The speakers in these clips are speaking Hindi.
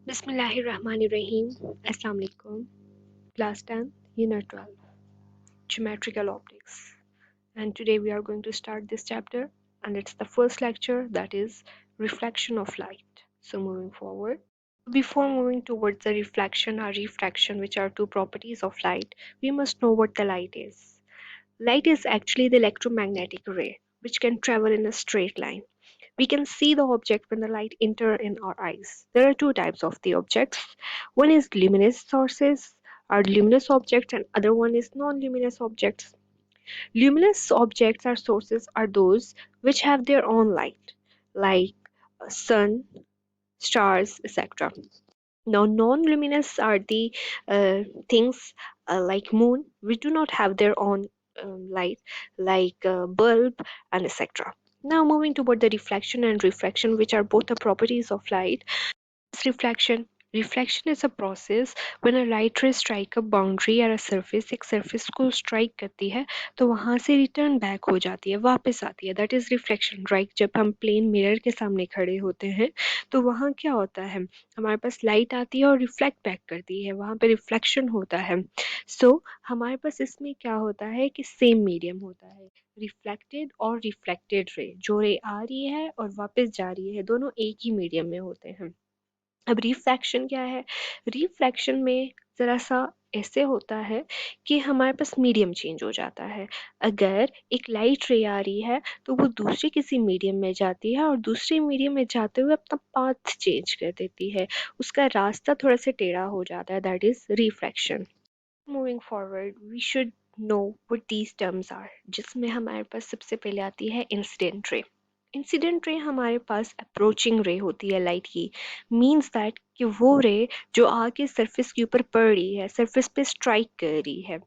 Bismillahirrahmanirrahim. Assalamu alaikum. Class 10, Unit 12, Geometrical Optics. And today we are going to start this chapter, and it's the first lecture, that is reflection of light. So moving forward. Before moving towards the reflection or refraction, which are two properties of light, we must know what the light is. Light is actually the electromagnetic ray, which can travel in a straight line. We can see the object when the light enter in our eyes. There are two types of the objects. One is luminous sources or luminous objects, and other one is non-luminous objects. Luminous objects or sources are those which have their own light, like sun, stars, etc. Now, non-luminous are the things like moon, which do not have their own light, like bulb and etc. Now, moving toward the reflection and refraction, which are both the properties of light. Reflection. Reflection is a process when a light ray strike a boundary or a surface, एक surface को strike करती है तो वहां से return back हो जाती है, वापस आती है. That is reflection, right? जब हम plane mirror के सामने खड़े होते हैं तो वहां क्या होता है, हमारे पास लाइट आती है और रिफ्लेक्ट बैक करती है, वहां पे रिफ्लेक्शन होता है. सो हमारे पास इसमें क्या होता है कि सेम मीडियम होता है. रिफ्लेक्टेड और रिफ्लेक्टेड रे, जो रे आ रही है और वापस जा रही है, दोनों एक ही मीडियम में होते हैं. अब रिफ्रैक्शन क्या है? रिफ्रैक्शन में ज़रा सा ऐसे होता है कि हमारे पास मीडियम चेंज हो जाता है. अगर एक लाइट रे आ रही है तो वो दूसरे किसी मीडियम में जाती है और दूसरे मीडियम में जाते हुए अपना पाथ चेंज कर देती है, उसका रास्ता थोड़ा सा टेढ़ा हो जाता है. That is refraction. Moving forward we should know what these terms are, जिसमें हमारे पास सबसे पहले आती है इंसिडेंट रे. इंसिडेंट रे हमारे पास अप्रोचिंग रे होती है लाइट की. मीन्स दैट कि वो रे जो आके सरफेस के ऊपर पड़ रही है, सरफेस पे स्ट्राइक कर रही है,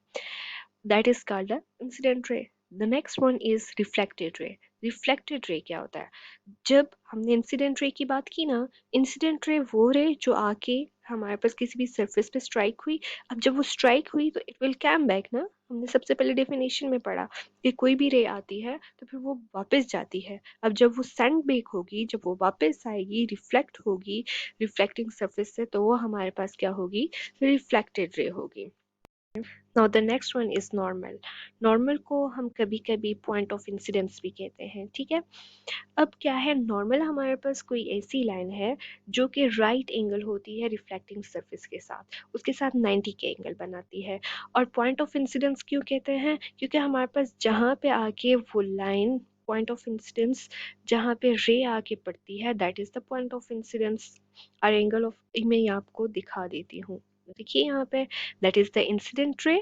that is called the incident ray. The next one is reflected ray. Reflected ray क्या होता है? जब हमने इंसिडेंट रे की बात की ना, इंसिडेंट रे वो रे जो आके हमारे पास किसी भी सरफेस पे स्ट्राइक हुई. अब जब वो स्ट्राइक हुई तो इट विल कम बैक ना. हमने सबसे पहले डेफिनेशन में पढ़ा कि कोई भी रे आती है तो फिर वो वापस जाती है. अब जब वो सेंड बैक होगी, जब वो वापस आएगी, रिफ्लेक्ट होगी रिफ्लेक्टिंग सरफेस से, तो वो हमारे पास क्या होगी? रिफ्लेक्टेड रे होगी. Now the next one is normal. Normal को हम कभी कभी पॉइंट ऑफ इंसिडेंस भी कहते हैं, ठीक है. अब क्या है, नॉर्मल हमारे पास कोई ऐसी लाइन है जो कि राइट एंगल होती है रिफ्लेक्टिंग सरफेस के साथ, उसके साथ 90 के एंगल बनाती है. और पॉइंट ऑफ इंसिडेंस क्यों कहते हैं? क्योंकि हमारे पास जहाँ पे आके वो लाइन पॉइंट ऑफ इंसिडेंस जहाँ पे रे आके पड़ती है, that is the point of incidence. और एंगल ऑफ, मैं ये आपको दिखा देती हूँ. देखिए यहाँ पे, that is the incident ray,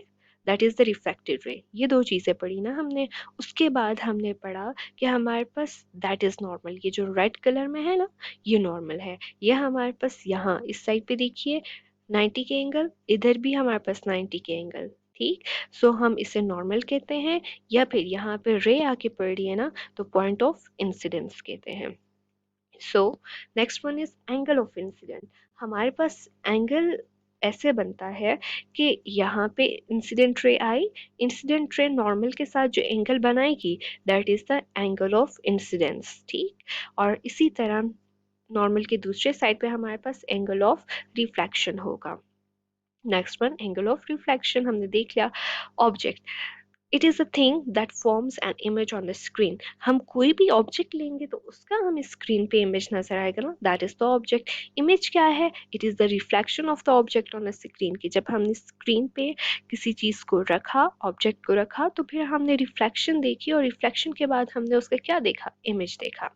that is the reflected ray. ये दो चीजें पढ़ी ना हमने. उसके बाद हमने पढ़ा कि हमारे पास दैट इज नॉर्मल, ये जो रेड कलर में है ना, ये नॉर्मल है. ये हमारे पास यहाँ इस साइड पे देखिए 90 के एंगल, इधर भी हमारे पास 90 के एंगल, ठीक. सो हम इसे नॉर्मल कहते हैं, या फिर यहाँ पे रे आके पड़ रही है ना, तो पॉइंट ऑफ इंसिडेंस कहते हैं. So next one is angle of incident. हमारे पास एंगल ऐसे बनता है कि यहाँ पे इंसिडेंट रे आई, इंसिडेंट रे नॉर्मल के साथ जो एंगल बनाएगी, that is the angle of incidence, ठीक. और इसी तरह नॉर्मल के दूसरे साइड पे हमारे पास एंगल ऑफ रिफ्लेक्शन होगा. Next one angle of reflection हमने देख लिया. Object, it is a thing that forms an image on the screen. हम कोई भी ऑब्जेक्ट लेंगे तो उसका हमें स्क्रीन पे इमेज नजर आएगा ना, that is the object. Image क्या है? It is the reflection of the object on the screen. की जब हमने स्क्रीन पे किसी चीज़ को रखा, ऑब्जेक्ट को रखा, तो फिर हमने रिफ्लेक्शन देखी और रिफ्लेक्शन के बाद हमने उसका क्या देखा? इमेज देखा.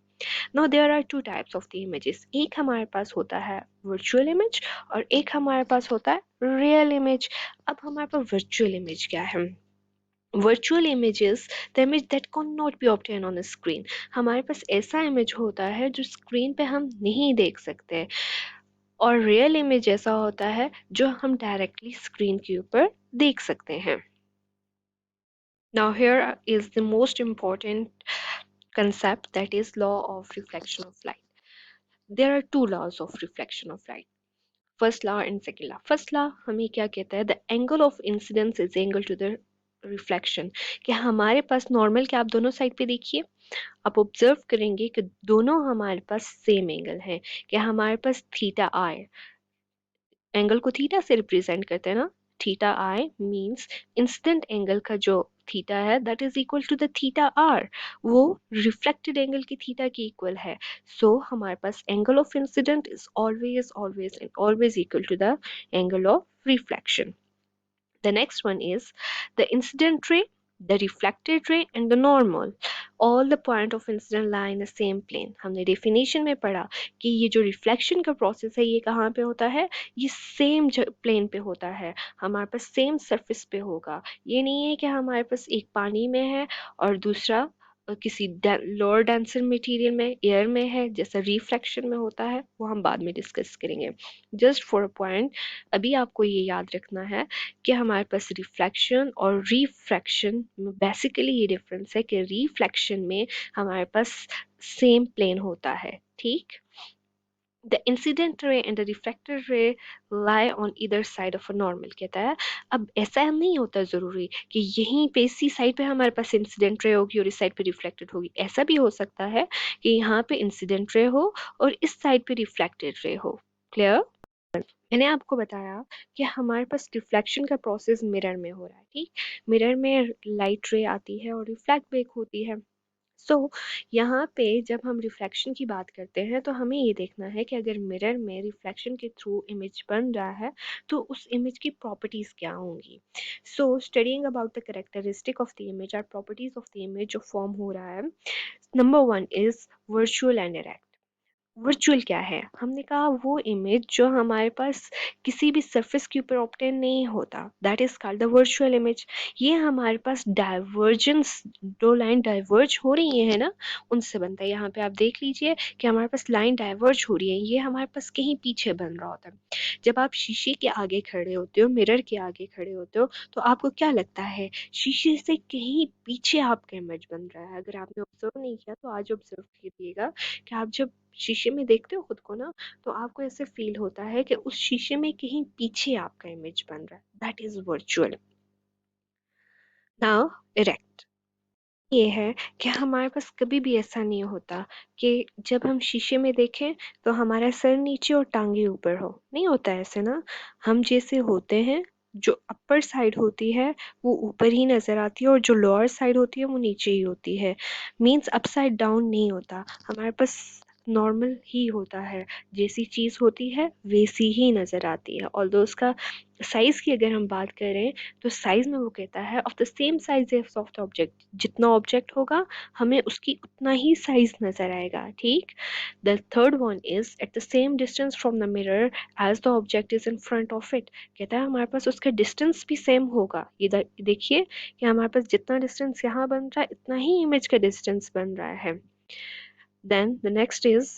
Now there are two types of the images. एक हमारे पास होता है वर्चुअल इमेज और एक हमारे पास होता है रियल इमेज. अब हमारे पास वर्चुअल इमेज क्या है? Virtual images, the image that can not be obtain on screen. हमारे पास ऐसा इमेज होता है जो स्क्रीन पे हम नहीं देख सकते. और रियल इमेज ऐसा होता है जो हम डायरेक्टली स्क्रीन के ऊपर देख सकते हैं. Now here is the most important concept, that is law of reflection of light. There are two laws of reflection of light. First law and second law. First law हमें क्या कहता है? The angle of incidence is angle to the reflection. कि हमारे पास नॉर्मल के आप दोनों साइड पे देखिए, आप ऑब्जर्व करेंगे कि दोनों हमारे पास सेम एंगल है. कि हमारे पास थीटा आई, एंगल को थीटा से रिप्रेजेंट करते हैं ना, theta i means incident angle का जो थीटा है that is equal to the theta r, वो रिफ्लेक्टेड एंगल की थीटा के इक्वल है। सो हमारे पास angle of incidence is always always and always equal to the angle of reflection. The next one is the incident ray, the reflected ray and the normal. All the point of incident lie in the same plane. हमने definition में पढ़ा कि ये जो reflection का process है ये कहाँ पे होता है, ये same plane पे होता है, हमारे पास same surface पे होगा। ये नहीं है कि हमारे पास एक पानी में है और दूसरा किसी लोअर डेंसर मटेरियल में एयर में है, जैसा रिफ्लेक्शन में होता है वो हम बाद में डिस्कस करेंगे। जस्ट फॉर अ पॉइंट, अभी आपको ये याद रखना है कि हमारे पास रिफ्लेक्शन और रिफ्रैक्शन में बेसिकली ये डिफरेंस है कि रिफ्लेक्शन में हमारे पास सेम प्लेन होता है, ठीक। The incident ray and the reflected ray lie on either side of a normal, कहता है अब ऐसा नहीं होता ज़रूरी कि यहीं पे इसी साइड पे हमारे पास इंसिडेंट रे होगी और इस साइड पे रिफ्लेक्टेड होगी। ऐसा भी हो सकता है कि यहाँ पे इंसिडेंट रे हो और इस साइड पे रिफ्लेक्टेड रे हो। क्लियर? मैंने आपको बताया कि हमारे पास रिफ्लेक्शन का प्रोसेस मिरर में हो रहा है, ठीक। मिरर में लाइट रे आती है और रिफ्लेक्ट बैक होती है। सो यहाँ पे जब हम रिफ्लेक्शन की बात करते हैं तो हमें ये देखना है कि अगर मिरर में रिफ्लेक्शन के थ्रू इमेज बन रहा है तो उस इमेज की प्रॉपर्टीज क्या होंगी। सो studying about the characteristic of the image और प्रॉपर्टीज ऑफ द इमेज जो फॉर्म हो रहा है, number one is virtual and direct. Virtual क्या है, हमने कहा वो इमेज जो हमारे पास किसी भी सरफेस के ऊपर ऑब्टेन नहीं होता, that is called the virtual image. ये हमारे पास डाइवर्जेंस, दो लाइन डाइवर्ज हो रही है ना, उनसे बनता है। यहाँ पे आप देख लीजिए कि हमारे पास लाइन डाइवर्ज हो रही है, ये हमारे पास कहीं पीछे बन रहा होता है। जब आप शीशे के आगे खड़े होते हो, मिरर के आगे खड़े होते हो, तो आपको क्या लगता है शीशे से कहीं पीछे आपका इमेज बन रहा है। अगर आपने ऑब्जर्व नहीं किया तो आज ऑब्जर्व कीजिएगा कि आप जब शीशे में देखते हो खुद को ना, तो आपको ऐसे फील होता है कि उस शीशे में कहीं पीछे आपका इमेज बन रहा है, that is virtual. Now erect, ये है कि हमारे पास कभी भी ऐसा नहीं होता कि जब हम शीशे में देखें तो हमारा सर नीचे और टांगे ऊपर हो, नहीं होता ऐसे ना। हम जैसे होते हैं, जो अपर साइड होती है वो ऊपर ही नजर आती है और जो लोअर साइड होती है वो नीचे ही होती है। मीन्स अपसाइड डाउन नहीं होता, हमारे पास नॉर्मल ही होता है, जैसी चीज़ होती है वैसी ही नज़र आती है। ऑल्दो उसका साइज़ की अगर हम बात करें तो साइज़ में वो कहता है of the same size as of the object, जितना ऑब्जेक्ट होगा हमें उसकी उतना ही साइज नज़र आएगा, ठीक। The third one is at the same distance from the mirror as the object is in front of it, कहता है हमारे पास उसका डिस्टेंस भी सेम होगा। ये देखिए कि हमारे पास जितना डिस्टेंस यहाँ बन रहा है इतना ही इमेज का डिस्टेंस बन रहा है। Then the next is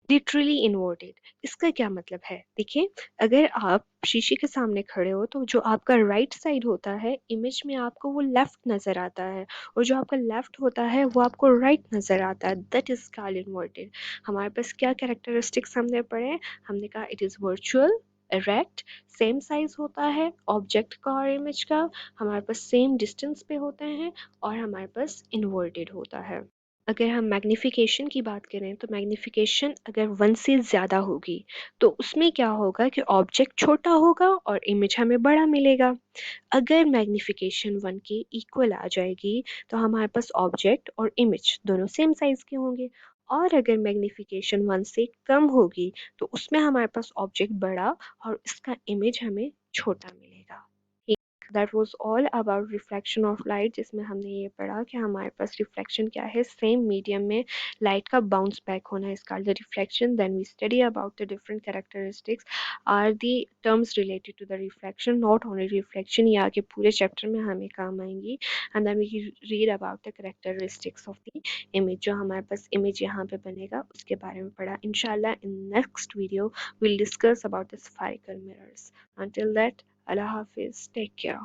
literally inverted. इसका क्या मतलब है, देखिए अगर आप शीशे के सामने खड़े हो तो जो आपका राइट साइड होता है इमेज में आपको वो लेफ्ट नजर आता है, और जो आपका लेफ्ट होता है वो आपको राइट नजर आता है, दैट इज कॉल्ड इन्वर्टेड। हमारे पास क्या कैरेक्टरिस्टिक्स हमने पढ़े, हमने कहा it is virtual, erect, same size होता है ऑब्जेक्ट का और इमेज का, हमारे पास सेम डिस्टेंस पे होते हैं और हमारे पास इन्वर्टेड होता है। अगर हम मैग्नीफिकेशन की बात करें तो मैग्नीफिकेशन अगर 1 से ज़्यादा होगी तो उसमें क्या होगा कि ऑब्जेक्ट छोटा होगा और इमेज हमें बड़ा मिलेगा। अगर मैग्नीफिकेशन 1 के इक्वल आ जाएगी तो हमारे पास ऑब्जेक्ट और इमेज दोनों सेम साइज के होंगे, और अगर मैग्नीफिकेशन 1 से कम होगी तो उसमें हमारे पास ऑब्जेक्ट बड़ा और इसका इमेज हमें छोटा मिलेगा। That was all about reflection of light, जिसमें हमने ये पढ़ा कि हमारे पास रिफ्लेक्शन क्या है, सेम मीडियम में लाइट का बाउंस बैक होना is called the reflection. Then we study about the different characteristics are the terms related to the reflection, not only reflection, ये आगे पूरे चैप्टर में हमें काम आएंगी। And then we read about the characteristics of the image, जो हमारे पास image यहाँ पे बनेगा उसके बारे में पढ़ा। इंशाल्लाह in next video we'll discuss about the spherical mirrors. Until that, Allah Hafiz, take care.